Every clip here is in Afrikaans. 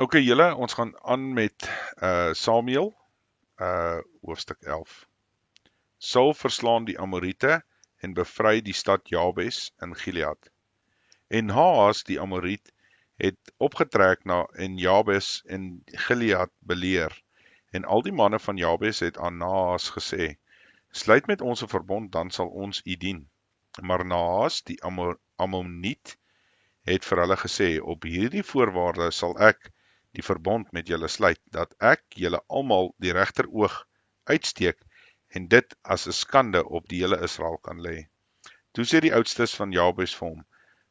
Oké julle, ons gaan aan met Samuel, hoofstuk 11. Saul verslaan die Amoriete en bevry die stad Jabes in Gilead. En Haas die Amoriet het opgetrek na en Jabes en Gilead beleer. En al die manne van Jabes het aan Naas gesê: sluit met ons 'n verbond, dan sal ons u dien. Maar Naas die Ammoniet het vir hulle gesê: op hierdie voorwaarde sal ek die verbond met julle sluit, dat ek julle almal die regteroog uitsteek en dit as 'n skande op die hele Israel kan lê. Toe sê die oudstes van Jabes vir hom: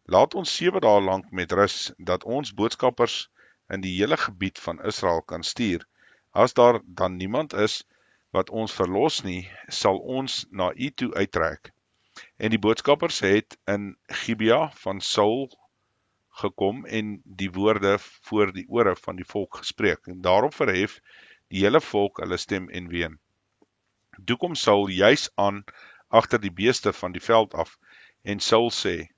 laat ons 7 dae lank met rus, dat ons boodskappers in die hele gebied van Israel kan stuur. As daar dan niemand is wat ons verlos nie, sal ons na u toe uittrek. En die boodskappers het in Gibea van Saul gekom en die woorde voor die ore van die volk gespreek. En daarop verhef die hele volk hulle stem en ween. Toe kom Saul juis aan agter die beeste van die veld af, en Saul sê: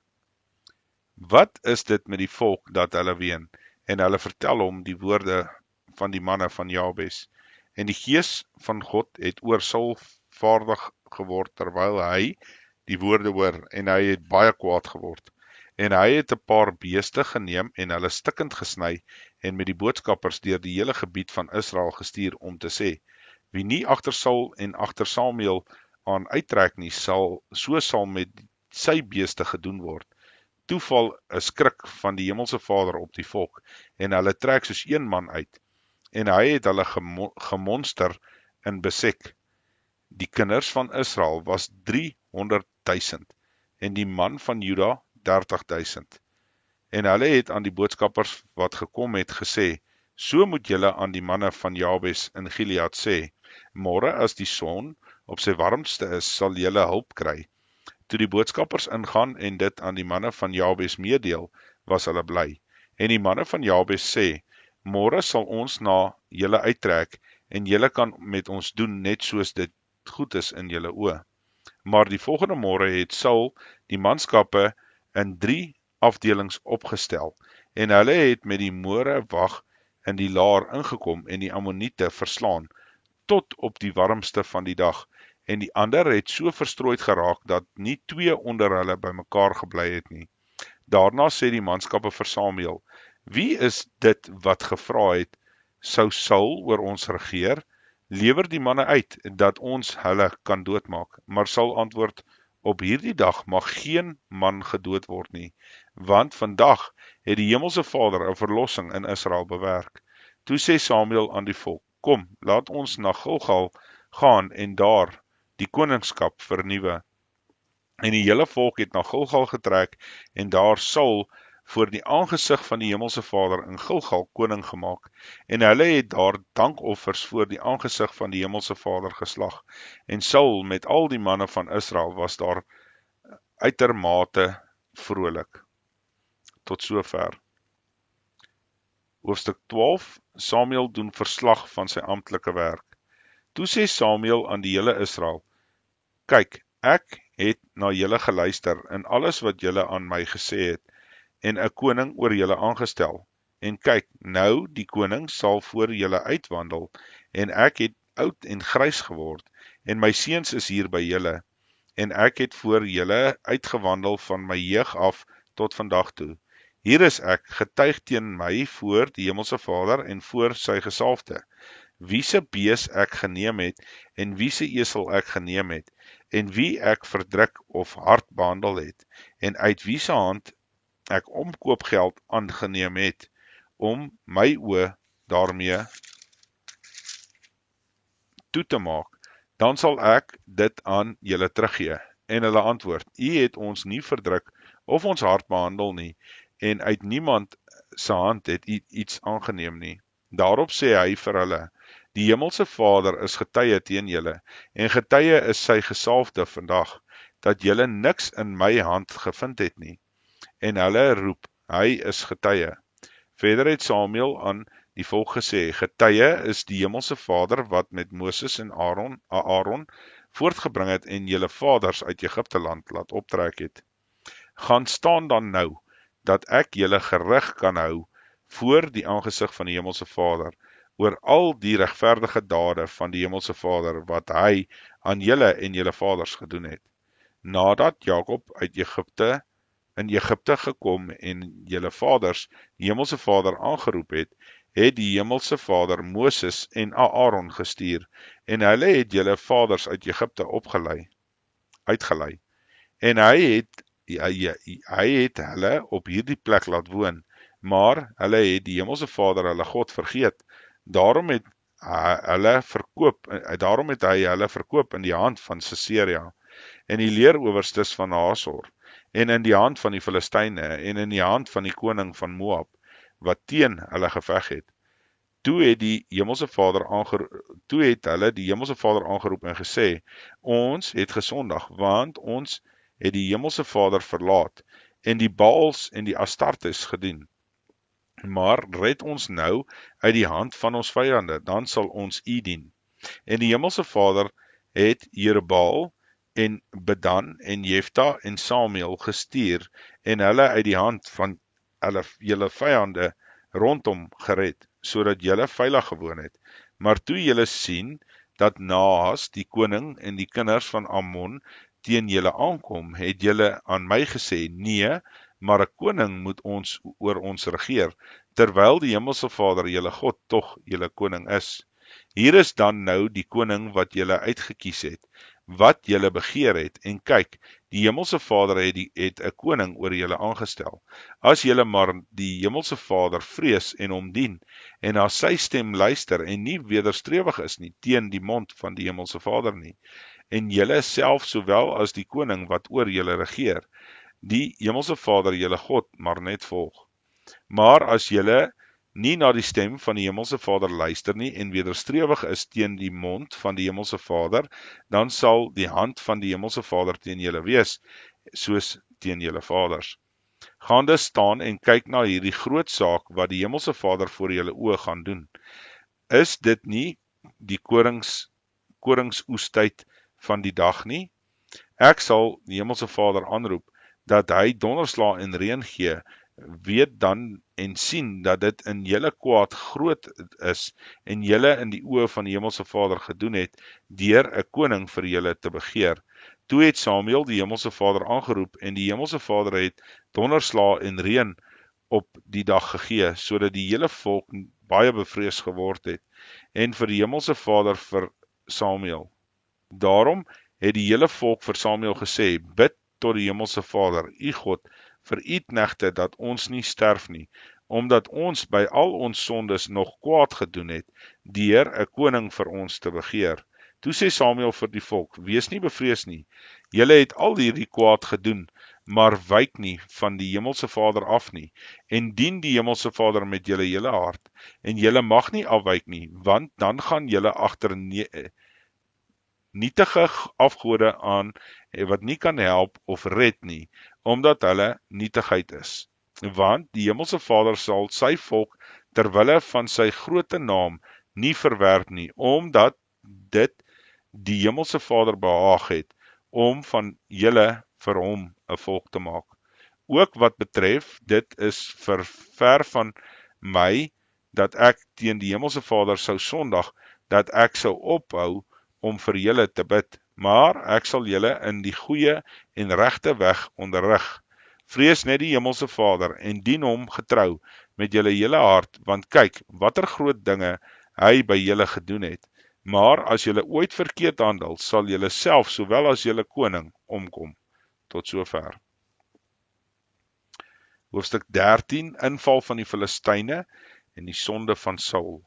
wat is dit met die volk dat hulle ween? En hulle vertel hom die woorde van die manne van Jabes. En die gees van God het oor Saul vaardig geword terwyl hy die woorde hoor, en hy het baie kwaad geword. En hy het 'n paar beeste geneem en hulle stikkend gesny en met die boodskappers deur die hele gebied van Israel gestuur om te sê: wie nie agter Saul en agter Samuel aan uittrek nie, sal met sy beeste gedoen word. Toe val 'n skrik van die Hemelse Vader op die volk, en hulle trek soos een man uit. En hy het hulle gemonster in besek. Die kinders van Israel was 300.000 en die man van Juda 30.000. En hulle het aan die boodskappers wat gekom het gesê: so moet julle aan die manne van Jabes in Gilead sê: môre as die son op sy warmste is, sal julle hulp kry. Toe die boodskappers ingaan en dit aan die manne van Jabes meedeel, was hulle bly. En die manne van Jabes sê: môre sal ons na julle uittrek en julle kan met ons doen net soos dit goed is in julle oë. Maar die volgende môre het Saul die manskappe in 3 afdelings opgestel, en hulle het met die More wag in die laar ingekom en die Ammoniete verslaan, tot op die warmste van die dag, en die ander het so verstrooid geraak, dat nie 2 onder hulle bymekaar gebly het nie. Daarna sê die manskappe vir Samuel: wie is dit wat gevra het, sou Saul oor ons regeer? Lewer die manne uit, dat ons hulle kan doodmaak. Maar Saul antwoord: op hierdie dag mag geen man gedood word nie, want vandag het die Hemelse Vader 'n verlossing in Israel bewerk. Toe sê Samuel aan die volk: kom, laat ons na Gilgal gaan en daar die koningskap vernuwe. En die hele volk het na Gilgal getrek en daar Saul voor die aangesig van die Hemelse Vader in Gilgal koning gemaak. En hulle het daar dankoffers voor die aangesig van die Hemelse Vader geslag. En Saul met al die manne van Israel was daar uitermate vrolik. Tot sover. Hoofstuk 12. Samuel doen verslag van sy amptelike werk. Toe sê Samuel aan die hele Israel: kyk, ek het na julle geluister in alles wat julle aan my gesê het, en 'n koning oor julle aangestel. En kyk, nou die koning sal voor julle uitwandel, en ek het oud en grys geword, en my seuns is hier by julle, en ek het voor julle uitgewandel van my jeug af tot vandag toe. Hier is ek, getuig teen my voor die Hemelse Vader en voor sy gesalfde, wie se bees ek geneem het, en wie se esel ek geneem het, en wie ek verdruk of hard behandel het, en uit wie se hand ek omkoopgeld aangeneem het, om my oë daarmee toe te maak, dan sal ek dit aan julle teruggee. En hulle antwoord: u het ons nie verdruk of ons hard behandel nie, en uit niemand se hand het u iets aangeneem nie. Daarop sê hy vir hulle: die Hemelse Vader is getuie teen julle, en getuie is sy gesalfde vandag, dat julle niks in my hand gevind het nie. En hulle roep: hy is getuie. Verder het Samuel aan die volk gesê: getuie is die Hemelse Vader wat met Moses en Aaron voortgebring het en julle vaders uit Egipte land laat optrek het. Gaan staan dan nou, dat ek julle gerig kan hou voor die aangesig van die Hemelse Vader, oor al die regverdige dade van die Hemelse Vader, wat hy aan julle en julle vaders gedoen het. Nadat Jakob uit in Egipte gekom en julle vaders, die Hemelse Vader aangeroep het, het die Hemelse Vader Moses en Aaron gestuur, en hulle het julle vaders uit Egipte uitgelei. En hy het hulle op hierdie plek laat woon, maar hulle het die Hemelse Vader hulle God vergeet. Daarom het hy hulle verkoop in die hand van Sisera, en die leerowerstes van Hasor, en in die hand van die Filistyne, en in die hand van die koning van Moab, wat teen hulle geveg het. Toe het hulle die Hemelse Vader aangeroep en gesê, ons het gesondig, want ons het die Hemelse Vader verlaat, en die Baals en die Astartes gedien. Maar red ons nou uit die hand van ons vyande, dan sal ons U dien. En die Hemelse Vader het Jerubbaal en Bedan en Jefta en Samuel gestuur, en hulle uit die hand van julle vyande rondom gered, sodat julle veilig gewoon het. Maar toe julle sien dat Naas, die koning en die kinders van Ammon teen julle aankom, het julle aan my gesê, nee, maar 'n koning moet oor ons regeer, terwyl die Hemelse Vader julle God tog julle koning is. Hier is dan nou die koning wat julle uitgekies het, wat julle begeer het, en kyk, die Hemelse Vader het 'n koning oor julle aangestel. As julle maar die Hemelse Vader vrees en hom dien, en na sy stem luister, en nie wederstrewig is nie teen die mond van die Hemelse Vader nie, en julle self sowel as die koning wat oor julle regeer, die Hemelse Vader julle God maar net volg. Maar as julle nie na die stem van die Hemelse Vader luister nie, en wederstrewig is teen die mond van die Hemelse Vader, dan sal die hand van die Hemelse Vader teen julle wees, soos teen julle vaders. Gaande staan en kyk na hierdie groot saak wat die Hemelse Vader voor julle oë gaan doen. Is dit nie die koringsoestyd van die dag nie? Ek sal die Hemelse Vader aanroep, dat hy donderslae en reën gee, weet dan en sien dat dit in julle kwaad groot is, en julle in die oë van die Hemelse Vader gedoen het, deur 'n koning vir julle te begeer. Toe het Samuel die Hemelse Vader aangeroep, en die Hemelse Vader het donderslae en reën op die dag gegee, sodat die hele volk baie bevrees geword het, en vir die Hemelse Vader vir Samuel. Daarom het die hele volk vir Samuel gesê, bid tot die Hemelse Vader, U God, vir U knegte dat ons nie sterf nie, omdat ons by al ons sondes nog kwaad gedoen het, deur 'n koning vir ons te begeer. Toe sê Samuel vir die volk, wees nie bevrees nie, julle het al hierdie kwaad gedoen, maar wyk nie van die Hemelse Vader af nie, en dien die Hemelse Vader met julle hele hart, en julle mag nie afwyk nie, want dan gaan julle agter nietige afgode aan, wat nie kan help of red nie, omdat hulle nietigheid is. Want die Hemelse Vader sal sy volk terwille van sy groote naam nie verwerp nie, omdat dit die Hemelse Vader behaag het, om van julle vir hom 'n volk te maak. Ook wat betref, dit is ver van my, dat ek teen die Hemelse Vader sou sondig, dat ek sou ophou om vir julle te bid, maar ek sal julle in die goeie en regte weg onderrig. Vrees net die Hemelse Vader en dien hom getrou met julle hele hart, want kyk, watter groot dinge hy by julle gedoen het. Maar as julle ooit verkeerd handel, sal julle self sowel as julle koning omkom. Tot sover. Hoofstuk 13, inval van die Filistyne en die sonde van Saul.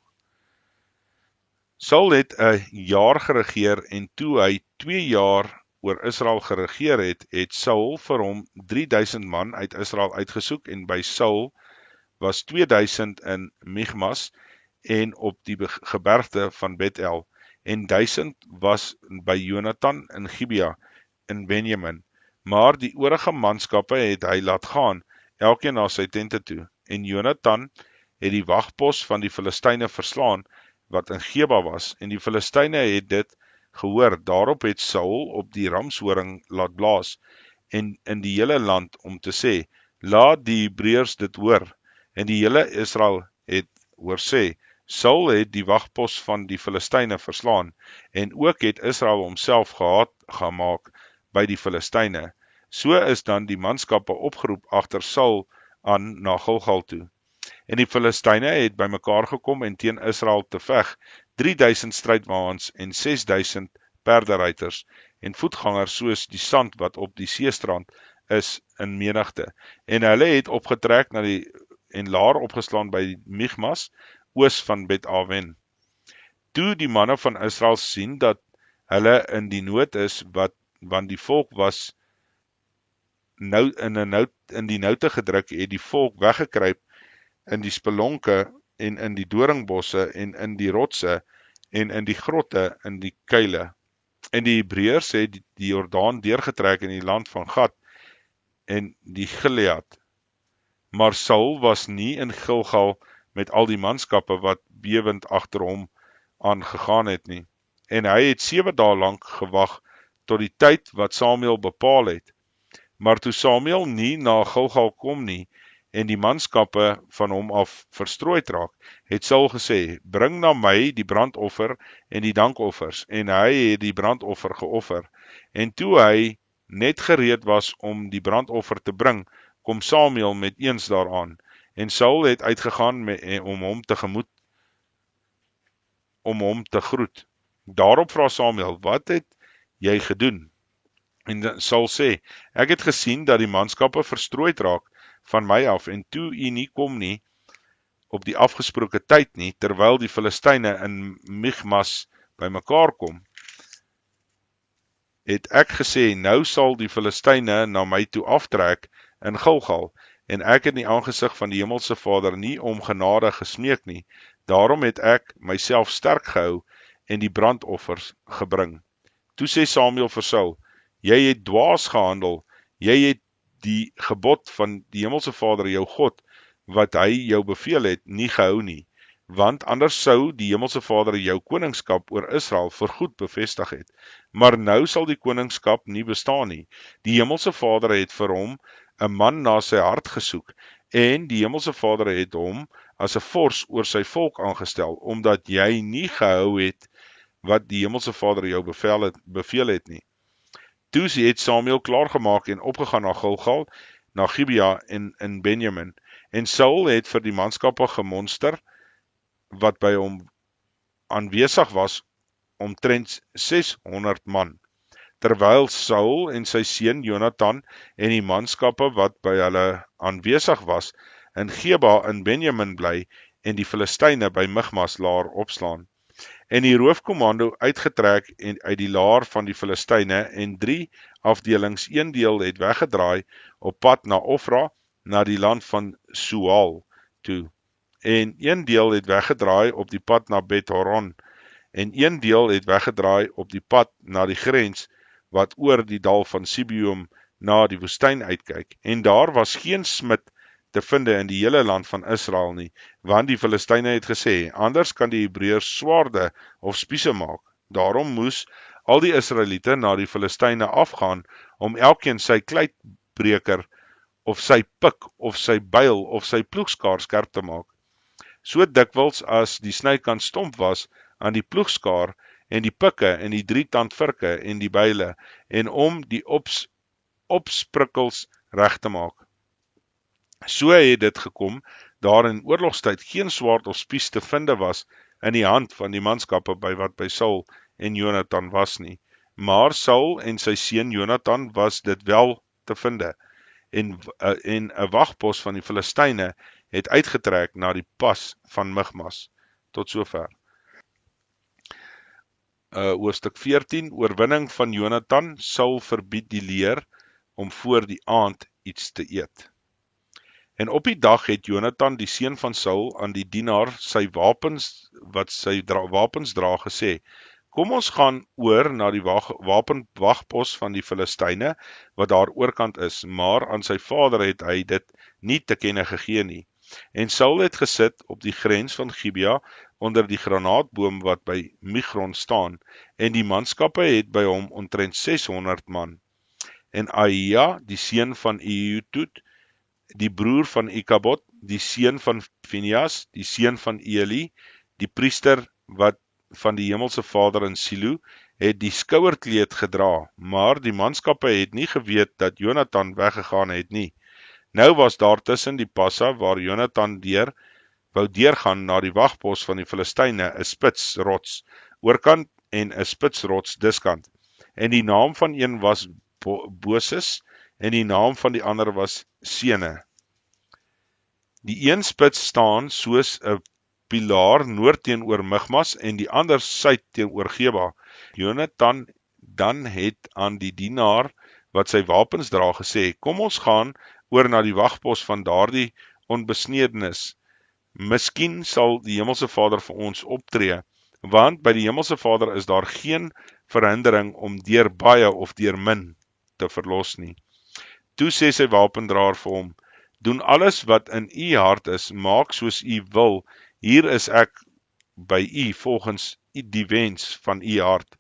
Saul het 'n jaar geregeer, en toe hy 2 jaar oor Israel geregeer het, het Saul vir hom 3000 man uit Israel uitgesoek, en by Saul was 2000 in Michmas en op die gebergte van Bethel, en 1000 was by Jonathan in Gibea in Benjamin. Maar die oorige manskappe het hy laat gaan, elkeen na sy tente toe, en Jonathan het die wagpos van die Filistyne verslaan, wat in Geba was, en die Filistyne het dit gehoor. Daarop het Saul op die ramshoring laat blaas, en in die hele land om te sê, laat die Hebreërs dit hoor. En die hele Israel het hoor sê, Saul het die wagpos van die Filistyne verslaan, en ook het Israel homself gehaat gemaak by die Filistyne. So is dan die manskappe opgeroep agter Saul aan na Gilgal toe. En die Filistyne het bymekaar gekom en teen Israel te veg, 3000 strydwaans en 6000 perderuiters en voetgangers soos die sand wat op die seestrand is in menigte. En hulle het opgetrek en laar opgeslaan by Michmas, oos van Bet-Aven. Toe die manne van Israel sien dat hulle in die nood is, want die volk was nou in die noute gedruk, het die volk weggekruip in die spelonke en in die doringbosse en in die rotse en in die grotte in die kuile. En die Hebreërs het die Jordaan deurgetrek in die land van Gad en die Gilead. Maar Saul was nie in Gilgal met al die manskappe wat bewend agter hom aangegaan het nie. En hy het 7 dae lank gewag tot die tyd wat Samuel bepaal het. Maar toe Samuel nie na Gilgal kom nie en die manskappe van hom af verstrooid raak, het Saul gesê, bring na my die brandoffer en die dankoffers, en hy het die brandoffer geoffer. En toe hy net gereed was om die brandoffer te bring, kom Samuel met eens daaraan, en Saul het uitgegaan om hom te groet. Daarop vra Samuel, wat het jy gedoen? En Saul sê, ek het gesien dat die manskappe verstrooid raak van my af, en toe u nie kom nie, op die afgesproke tyd nie, terwyl die Filistyne in Michmas bymekaar kom, het ek gesê, nou sal die Filistyne na my toe aftrek in Gilgal, en ek het in die aangesig van die Hemelse Vader nie om genade gesmeek nie, daarom het ek myself sterk gehou en die brandoffers gebring. Toe sê Samuel vir Saul, jy het dwaas gehandel, jy het die gebod van die Hemelse Vader jou God, wat hy jou beveel het, nie gehou nie, want anders sou die Hemelse Vader jou koningskap oor Israel voorgoed bevestig het. Maar nou sal die koningskap nie bestaan nie. Die Hemelse Vader het vir hom 'n man na sy hart gesoek, en die Hemelse Vader het hom as 'n vors oor sy volk aangestel, omdat jy nie gehou het wat die Hemelse Vader jou beveel het nie. Toe het Samuel klaargemaak en opgegaan na Gilgal, na Gibea en in Benjamin, en Saul het vir die manskappe gemonster, wat by hom aanwesig was, omtrent 600 man, terwyl Saul en sy seun Jonathan en die manskappe wat by hulle aanwesig was, in Geba in Benjamin bly en die Filistyne by Michmas laar opslaan. En die roofkommando uitgetrek uit die laar van die Filistyne en 3 afdelings, een deel het weggedraai op pad na Ofra, na die land van Sual toe, en een deel het weggedraai op die pad na Bet-Horon, en een deel het weggedraai op die pad na die grens, wat oor die dal van Sibeum na die woestyn uitkyk, en daar was geen smid te vinde in die hele land van Israel nie, want die Filistyne het gesê, anders kan die Hebreërs swaarde of spiese maak. Daarom moes al die Israeliete na die Filistyne afgaan, om elkeen sy kleitbreker, of sy pik, of sy byl, of sy ploegskaar skerp te maak. So dikwels as die snykant stomp was aan die ploegskaar, en die pikke, en die 3 tandvirke, en die byle, en om die opsprikkels reg te maak. So het dit gekom, daar in oorlogstyd geen swaard of spies te vinde was in die hand van die manskappe wat by Saul en Jonathan was nie. Maar Saul en sy seun Jonathan was dit wel te vinde, en 'n wagpos van die Filistyne het uitgetrek na die pas van Michmas. Tot sover. Hoofstuk 14, oorwinning van Jonathan. Saul verbied die leer om voor die aand iets te eet. En op die dag het Jonathan, die seun van Saul, aan die dienaar sy wapens dra gesê, kom ons gaan oor na die wapenwagpos van die Filistyne, wat daar oorkant is, maar aan sy vader het hy dit nie te kenne gegee nie. En Saul het gesit op die grens van Gibea, onder die granaatboom wat by Migron staan, en die manskappe het by hom omtrent 600 man. En Ahia, die seun van Ehud, die broer van Ikabod, die seun van Phinehas, die seun van Eli, die priester wat van die hemelse Vader in Silo, het die skouerkleed gedra, maar die manskappe het nie geweet dat Jonathan weggegaan het nie. Nou was daar tussen die passa waar Jonathan wou deurgaan na die wagpos van die Filistyne 'n spitsrots oorkant en 'n spitsrots diskant. En die naam van een was Boses en die naam van die ander was Sene. Die een spits staan soos 'n pilaar noord teenoor Migmas en die ander suid teenoor Geba. Jonathan dan het aan die dienaar wat sy wapens dra gesê, kom ons gaan oor na die wagpos van daardie onbesnedenis. Miskien sal die hemelse Vader vir ons optree, want by die hemelse Vader is daar geen verhindering om deur baie of deur min te verlos nie. Toe sê sy wapendraer vir hom, doen alles wat in u hart is, maak soos u wil, hier is ek by u volgens die wens van u hart.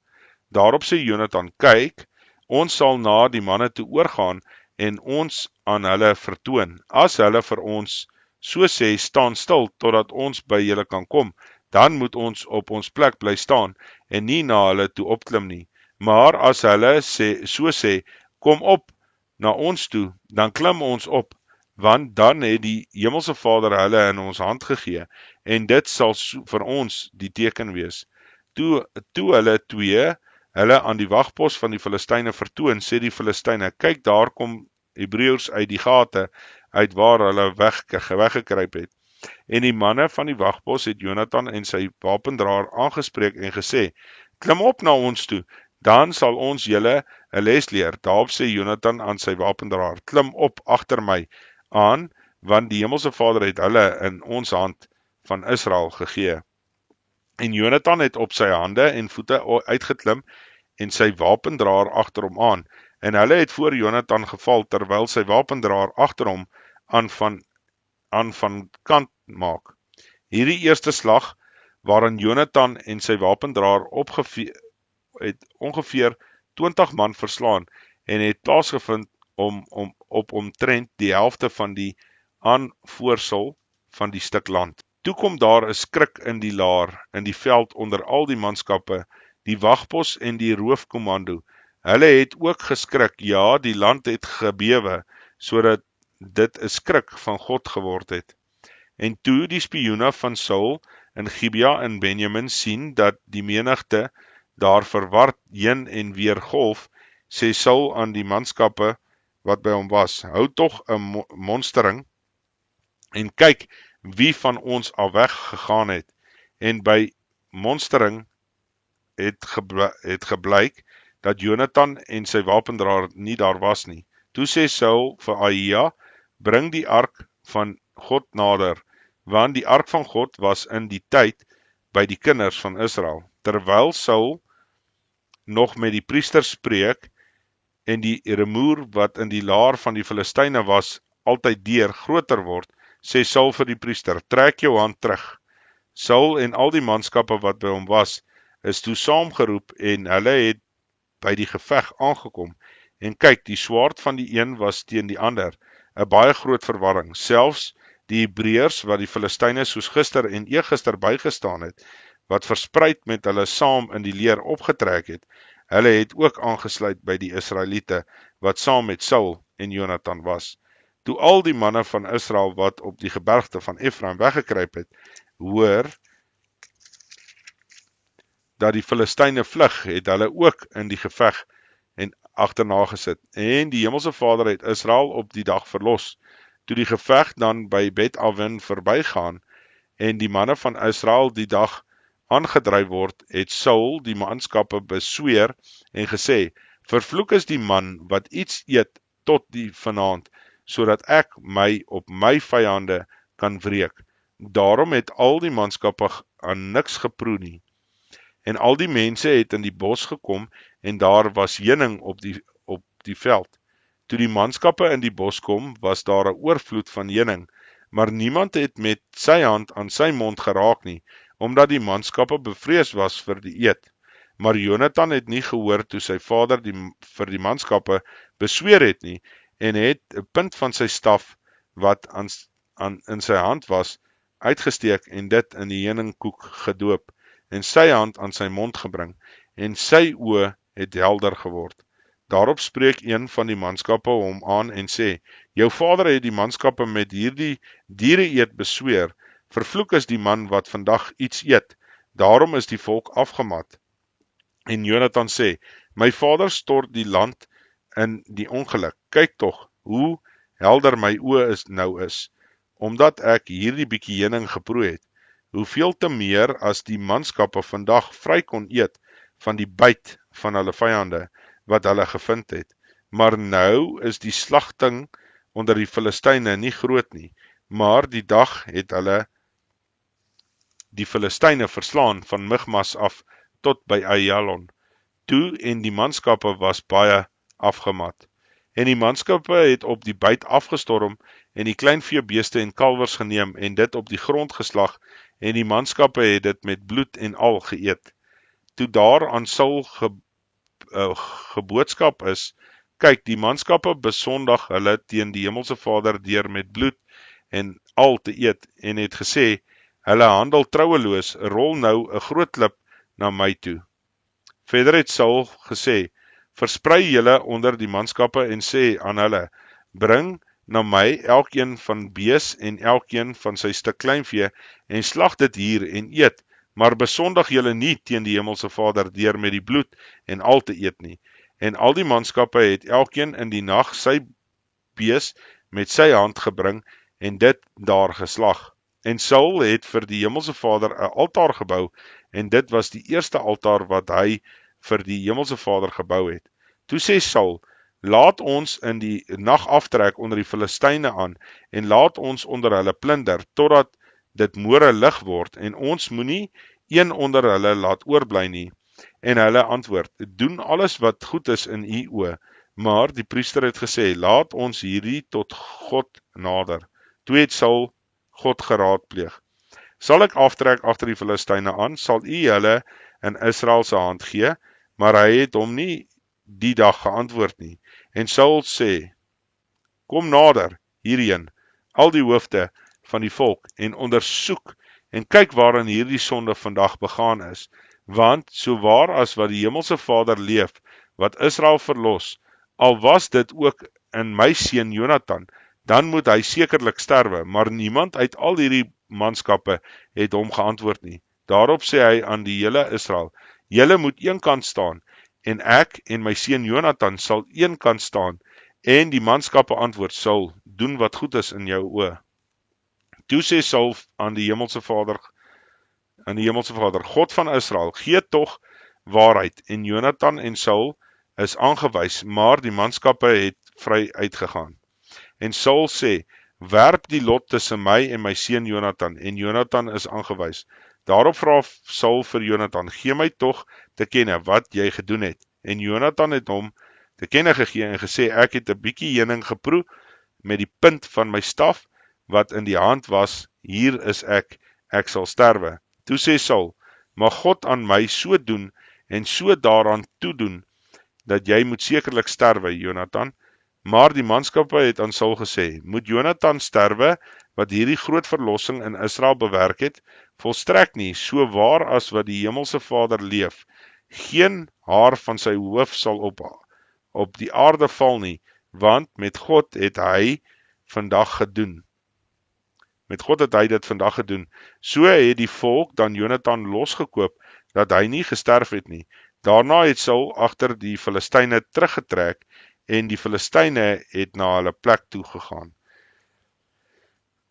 Daarop sê Jonathan, kyk, ons sal na die manne toe oorgaan en ons aan hulle vertoon. As hulle vir ons so sê, staan stil totdat ons by julle kan kom, dan moet ons op ons plek bly staan en nie na hulle toe opklim nie. Maar as hulle so sê, kom op na ons toe, dan klim ons op, want dan het die hemelse Vader hulle in ons hand gegee, en dit sal vir ons die teken wees. Toe hulle twee hulle aan die wagpos van die Filistyne vertoon, sê die Filistyne, kyk daar kom Hebreërs uit die gate, uit waar hulle weggekruip het. En die manne van die wagpos het Jonathan en sy wapendraer aangespreek en gesê, klim op na ons toe, dan sal ons julle 'n les leer. Daarop sê Jonathan aan sy wapendraer, klim op agter my aan, want die hemelse Vader het hulle in ons hand van Israel gegee. En Jonathan het op sy hande en voete uitgeklim en sy wapendraer agter hom en hulle het voor Jonathan geval terwyl sy wapendraer agter hom aan van kant maak. Hierdie eerste slag waarin Jonathan en sy wapendraer het ongeveer 20 man verslaan en het plaasgevind op omtrent die helfte van die aanvoorsel van die stuk land. Toe kom daar 'n skrik in die laar, in die veld onder al die manskappe, die wagpos en die roofkommando. Hulle het ook geskrik, ja, die land het gebewe, sodat dit 'n skrik van God geword het. En toe die spioene van Saul in Gibea in Benjamin sien dat die menigte daar verward heen en weer golf, sê Saul aan die manskappe wat by hom was, hou tog 'n monstering en kyk wie van ons al weggegaan het. En by monstering het gebleik dat Jonathan en sy wapendraer nie daar was nie. Toe sê Saul vir Ahia, bring die ark van God nader, want die ark van God was in die tyd by die kinders van Israel. Terwyl Saul nog met die priester spreek en die rumoer wat in die laar van die Filistyne was, altyd deur groter word, sê Saul vir die priester, trek jou hand terug. Saul en al die manskappe wat by hom was, is toe saamgeroep en hulle het by die geveg aangekom. En kyk, die swaard van die een was teen die ander, 'n baie groot verwarring. Selfs die Hebreërs wat die Filistyne soos gister en eergister bygestaan het, wat verspreid met hulle saam in die leer opgetrek het, hulle het ook aangesluit by die Israeliete, wat saam met Saul en Jonathan was. Toe al die manne van Israel wat op die gebergte van Efraim weggekruip het, hoor dat die Filistyne vlug, het hulle ook in die geveg en agterna gesit. En die hemelse Vader het Israel op die dag verlos. Toe die geveg dan by Bet-Aven verbygaan en die manne van Israel die dag aangedryf word, het Saul die manskappe besweer en gesê, vervloek is die man wat iets eet tot die vanaand, sodat ek my op my vyande kan wreek. Daarom het al die manskappe aan niks geproe nie. En al die mense het in die bos gekom en daar was heuning op die veld. Toe die manskappe in die bos kom, was daar 'n oorvloed van heuning, maar niemand het met sy hand aan sy mond geraak nie, omdat die manskappe bevrees was vir die eet. Maar Jonathan het nie gehoor toe sy vader vir die manskappe besweer het nie, en het 'n punt van sy staf wat in sy hand was, uitgesteek en dit in die heuningkoek gedoop, en sy hand aan sy mond gebring, en sy oë het helder geword. Daarop spreek een van die manskappe hom aan en sê, jou vader het die manskappe met hierdie diereeet besweer, vervloek is die man wat vandag iets eet, daarom is die volk afgemat. En Jonathan sê, my vader stort die land in die ongeluk, kyk tog, hoe helder my oë is, omdat ek hierdie bietjie heuning geproe het, hoeveel te meer as die manskappe vandag vry kon eet van die byt van hulle vyande, wat hulle gevind het. Maar nou is die slagting onder die Filistyne nie groot nie, maar die dag het hulle die Filistyne verslaan van Michmas af tot by Ajalon. Toe en die manskappe was baie afgemat. En die manskappe het op die byt afgestorm en die kleinveebeeste en kalwers geneem en dit op die grond geslag en die manskappe het dit met bloed en al geëet. Toe daar aan Saul geboodskap is, kyk, die manskappe besondig hulle teen die Hemelse Vader deur met bloed en al te eet en het gesê, hulle handel trouweloos, rol nou 'n groot klip na my toe. Verder het Saul gesê, versprei julle onder die manskappe en sê aan hulle, bring na my elkeen van bees en elkeen van sy stuk kleinvee en slag dit hier en eet, maar besondig julle nie teen die Hemelse Vader deur met die bloed en al te eet nie. En al die manskappe het elkeen in die nag sy bees met sy hand gebring en dit daar geslag. En Saul het vir die Hemelse Vader 'n altaar gebou en dit was die eerste altaar wat hy vir die Hemelse Vader gebou het. Toe sê Saul, laat ons in die nag aftrek onder die Filistyne aan en laat ons onder hulle plunder, totdat dit môre lig word en ons moenie een onder hulle laat oorbly nie. En hulle antwoord, doen alles wat goed is in u oë, maar die priester het gesê, laat ons hierdie tot God nader. Toe het Saul God geraadpleeg. Sal ek aftrek agter die Filistyne aan, sal u hulle in Israel se hand gee, maar hy het hom nie die dag geantwoord nie. En Saul sê, kom nader hierheen, al die hoofde van die volk, en ondersoek, en kyk waarin hierdie sonde vandag begaan is, want so waar as wat die Hemelse Vader leef, wat Israel verlos, al was dit ook in my seun Jonathan, dan moet hy sekerlik sterwe, maar niemand uit al hierdie manskappe het hom geantwoord nie. Daarop sê hy aan die hele Israel, julle moet een kant staan, en ek en my seun Jonathan sal een kant staan, en die manskappe antwoord, Saul, doen wat goed is in jou oë. Toe sê Saul aan die Hemelse Vader, God van Israel, gee tog waarheid, en Jonathan en Saul is aangewys, maar die manskappe het vry uitgegaan. En Saul sê, werp die lot tussen my en my seun Jonathan, en Jonathan is aangewys. Daarop vra Saul vir Jonathan, gee my tog te kenne wat jy gedoen het. En Jonathan het hom te kenne gegee en gesê, ek het 'n bietjie heuning geproe met die punt van my staf, wat in die hand was, hier is ek sal sterwe. Toe sê Saul, mag God aan my so doen en so daaraan toedoen, dat jy moet sekerlik sterwe, Jonathan. Maar die manskappe het aan Saul gesê, moet Jonathan sterwe, wat hierdie groot verlossing in Israel bewerk het, volstrek nie, so waar as wat die Hemelse Vader leef, geen haar van sy hoof sal op die aarde val nie, want met God het hy dit vandag gedoen. So het die volk dan Jonathan losgekoop, dat hy nie gesterf het nie. Daarna het Saul agter die Filistyne teruggetrek, en die Filistyne het na hulle plek toe gegaan.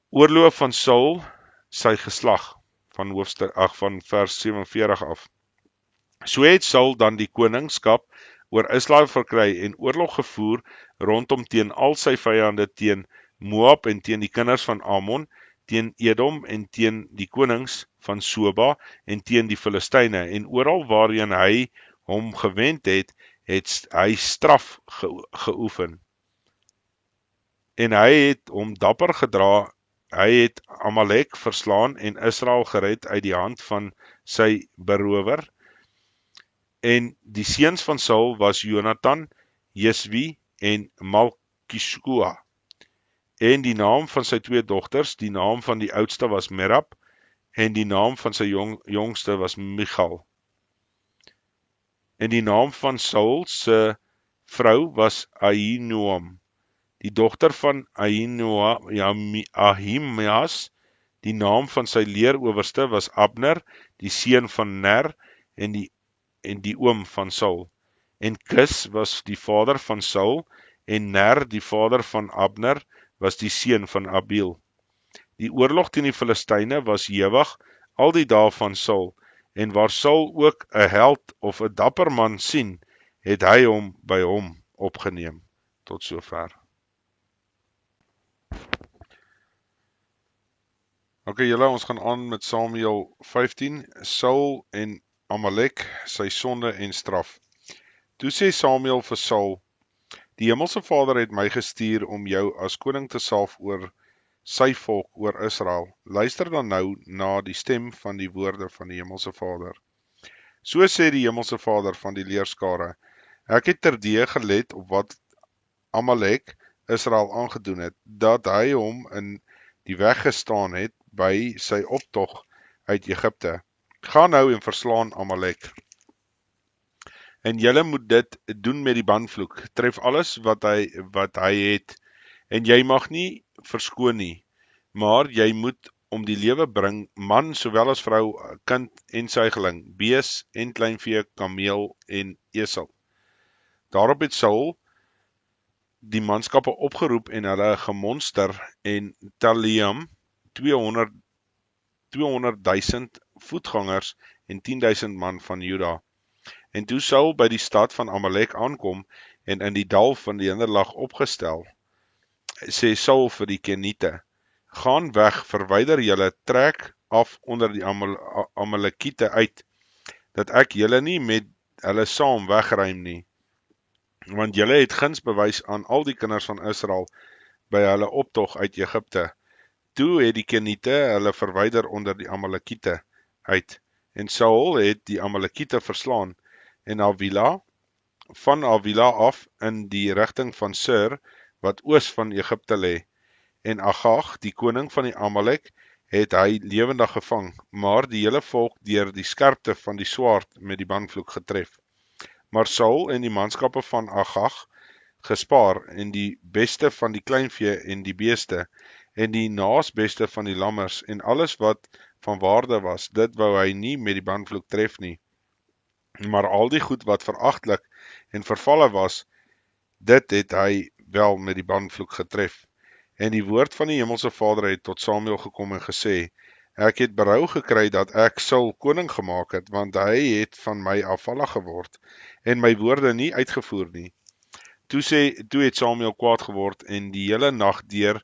Oorloop van Saul, sy geslag, van vers 47 af. So het Saul dan die koningskap oor Israel verkry en oorlog gevoer rondom teen al sy vyande, teen Moab en teen die kinders van Ammon, teen Edom en teen die konings van Soba en teen die Filistyne, en oral waarheen hy hom gewend het hy straf geoefen. En hy het hom dapper gedra, hy het Amalek verslaan en Israel gered uit die hand van sy berower. En die seuns van Saul was Jonathan, Jeswi en Malkishua. En die naam van sy 2 dogters, die naam van die oudste was Merab, en die naam van sy jongste was Michal. En die naam van Saul se vrou was Ahinoam, die dogter van Ahimaas. Die naam van sy leerowerste was Abner, die seun van Ner, en die oom van Saul. En Kis was die vader van Saul, en Ner, die vader van Abner, was die seun van Abiel. Die oorlog teen die Filistyne was ewig al die dae van Saul, en waar Saul ook 'n held of 'n dapper man sien, het hy hom by hom opgeneem. Tot sover. Okay, julle, ons gaan aan met Samuel 15, Saul en Amalek, sy sonde en straf. Toe sê Samuel vir Saul: Die Hemelse Vader het my gestuur om jou as koning te salf oor sy volk, oor Israel. Luister dan nou na die stem van die woorde van die Hemelse Vader. So sê die Hemelse Vader van die leerskare: Ek het terdee gelet op wat Amalek Israel aangedoen het, dat hy hom in die weg gestaan het by sy optog uit Egipte. Ga nou en verslaan Amalek. En julle moet dit doen met die banvloek. Tref alles wat hy het, en jy mag nie verskoon nie, maar jy moet om die lewe bring, man sowel as vrou, kind en suigeling, bees en kleinvee, kameel en esel. Daarop het Saul die manskappe opgeroep en hulle gemonster en Taliam 200,000 voetgangers en 10,000 man van Juda. En toe Saul by die stad van Amalek aankom en in die dal van die hinderlag opgestel, sê Saul vir die Keniete: Gaan weg, verwyder julle, trek af onder die Amalekiete uit, dat ek julle nie met hulle saam wegruim nie, want julle het guns bewys aan al die kinders van Israel by hulle optog uit Egipte. Toe het die Keniete hulle verwyder onder die Amalekiete uit, en Saul het die Amalekiete verslaan, en van Avila af in die rigting van Sur, wat oos van Egipte lê. En Agag, die koning van die Amalek, het hy lewendig gevang, maar die hele volk deur die skerpte van die swaard met die banvloek getref. Maar Saul en die manskappe van Agag gespaar, en die beste van die kleinvee en die beeste, en die naasbeste van die lammers, en alles wat van waarde was, dit wou hy nie met die banvloek tref nie. Maar al die goed wat veragtelik en vervalle was, dit het hy wel met die banvloek getref. En die woord van die Hemelse Vader het tot Samuel gekom en gesê: Ek het berou gekry dat ek Saul koning gemaak het, want hy het van my afvallig geword, en my woorde nie uitgevoer nie. Toe het Samuel kwaad geword en die hele nag deur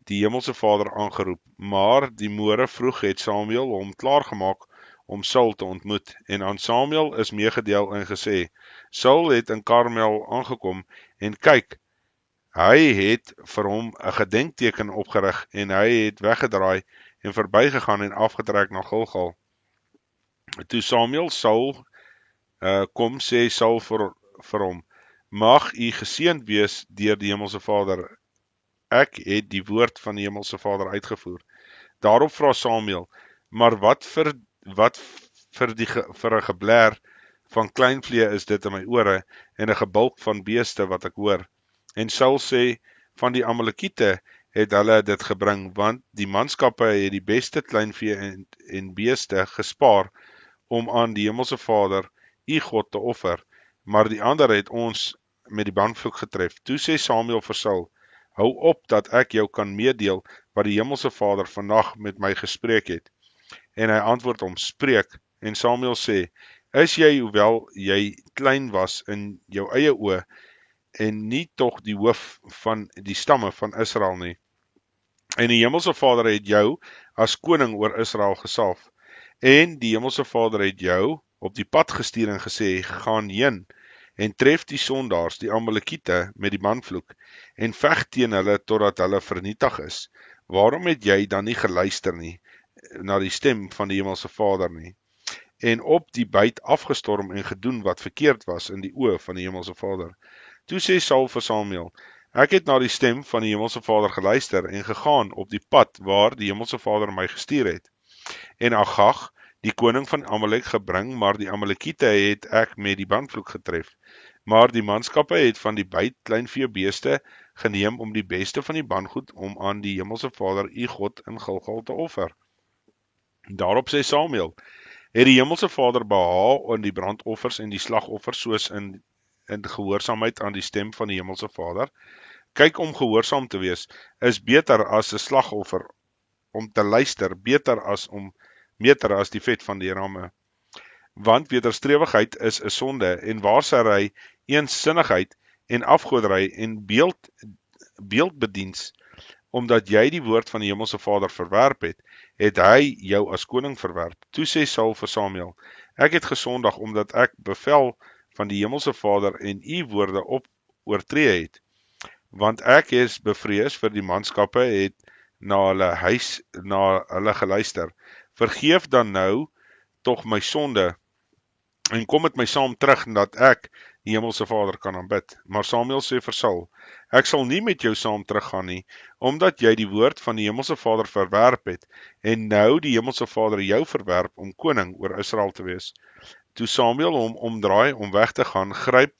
die Hemelse Vader aangeroep, maar die môre vroeg het Samuel hom klaargemaak om Saul te ontmoet, en aan Samuel is meegedeel en gesê: Saul het in Karmel aangekom, en kyk, hy het vir hom 'n gedenkteken opgerig, en hy het weggedraai en verbygegaan en afgetrek na Gilgal. Toe Samuel Saul kom, sê Saul vir hom: Mag u geseënd wees deur die Hemelse Vader. Ek het die woord van die Hemelse Vader uitgevoer. Daarop vra Samuel: Maar wat vir 'n gebler van kleinvlee is dit in my ore, en 'n gebulk van beeste wat ek hoor? En Saul sê: Van die Amalekiete het hulle dit gebring, want die manskappe het die beste kleinvee en beeste gespaar om aan die Hemelse Vader, u God, te offer, maar die ander het ons met die banvloek getref. Toe sê Samuel vir Saul: Hou op dat ek jou kan meedeel wat die Hemelse Vader vandag met my gespreek het. En hy antwoord hom: Spreek. En Samuel sê: Is jy, hoewel jy klein was in jou eie oë, en nie tog die hoof van die stamme van Israel nie? En die Hemelse Vader het jou as koning oor Israel gesalf. En die Hemelse Vader het jou op die pad gestuur en gesê: Gaan heen en tref die sondaars, die Amalekiete, met die banvloek, en veg teen hulle totdat hulle vernietig is. Waarom het jy dan nie geluister nie na die stem van die Hemelse Vader nie, en op die byt afgestorm en gedoen wat verkeerd was in die oë van die Hemelse Vader? Toe sê Saul vir Samuel: Ek het na die stem van die Hemelse Vader geluister en gegaan op die pad waar die Hemelse Vader my gestuur het. En Agag, die koning van Amalek gebring, maar die Amalekiete het ek met die bandvloek getref. Maar die manskappe het van die byt kleinveebeeste geneem om die beste van die bandgoed om aan die Hemelse Vader, u God, in Gilgal te offer. Daarop sê Samuel, het die Hemelse Vader behaal in die brandoffers en die slagoffers soos in gehoorsaamheid aan die stem van die Hemelse Vader? Kyk, om gehoorsaam te wees is beter as 'n slagoffer, om te luister beter as die vet van die ramme. Want wederstrewigheid is 'n sonde en waarsêry, eenszinnigheid en afgoderry en beeldbediens, omdat jy die woord van die Hemelse Vader verwerp het hy jou as koning verwerp. Toe sê Saul vir Samuel, ek het gesondig omdat ek bevel van die Hemelse Vader en u woorde oortree het, want ek is bevrees vir die manskappe het na hulle geluister. Vergeef dan nou tog my sonde en kom met my saam terug, dat ek die Hemelse Vader kan aanbid. Maar Samuel sê vir Saul, ek sal nie met jou saam teruggaan nie, omdat jy die woord van die Hemelse Vader verwerp het, en nou die Hemelse Vader jou verwerp om koning oor Israel te wees. Toe Samuel hom omdraai om weg te gaan, gryp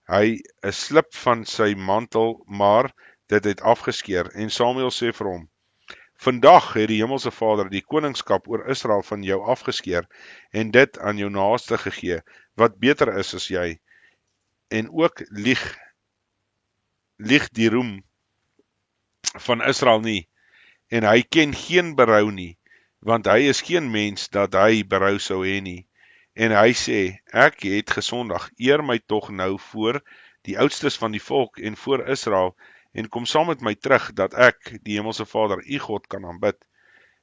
hy 'n slip van sy mantel, maar dit het afgeskeer, en Samuel sê vir hom, vandag het die Hemelse Vader die koningskap oor Israel van jou afgeskeer, en dit aan jou naaste gegee, wat beter is as jy, en ook lieg die roem van Israel nie, en hy ken geen berou nie, want hy is geen mens dat hy berou sou hê nie. En hy sê, ek het gesondig, eer my tog nou voor die oudstes van die volk en voor Israel, en kom saam met my terug, dat ek die Hemelse Vader, u God, kan aanbid.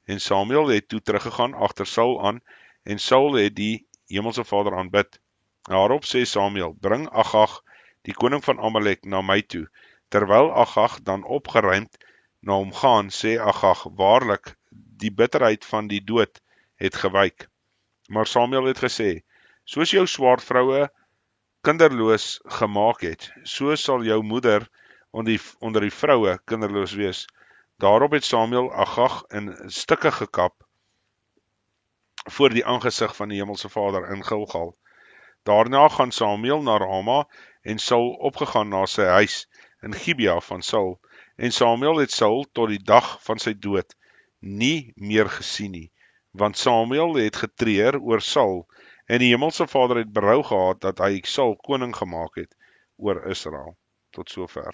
En Samuel het toe teruggegaan agter Saul aan, en Saul het die Hemelse Vader aanbid. Daarop sê Samuel, bring Agag, die koning van Amalek, na my toe. Terwyl Agag dan opgeruimd na hom gaan, sê Agag, waarlik, die bitterheid van die dood het gewyk. Maar Samuel het gesê, soos jou swaardvroue kinderloos gemaak het, so sal jou moeder onder die vroue kinderloos wees. Daarop het Samuel Agag in stukke gekap voor die aangesig van die Hemelse Vader in Gilgal. Daarna gaan Samuel na Rama en Saul opgegaan na sy huis in Gibea van Saul. En Samuel het Saul tot die dag van sy dood nie meer gesien nie, want Samuel het getreur oor Saul, en die Hemelse Vader het berou gehad dat hy Saul koning gemaak het oor Israel. Tot sover.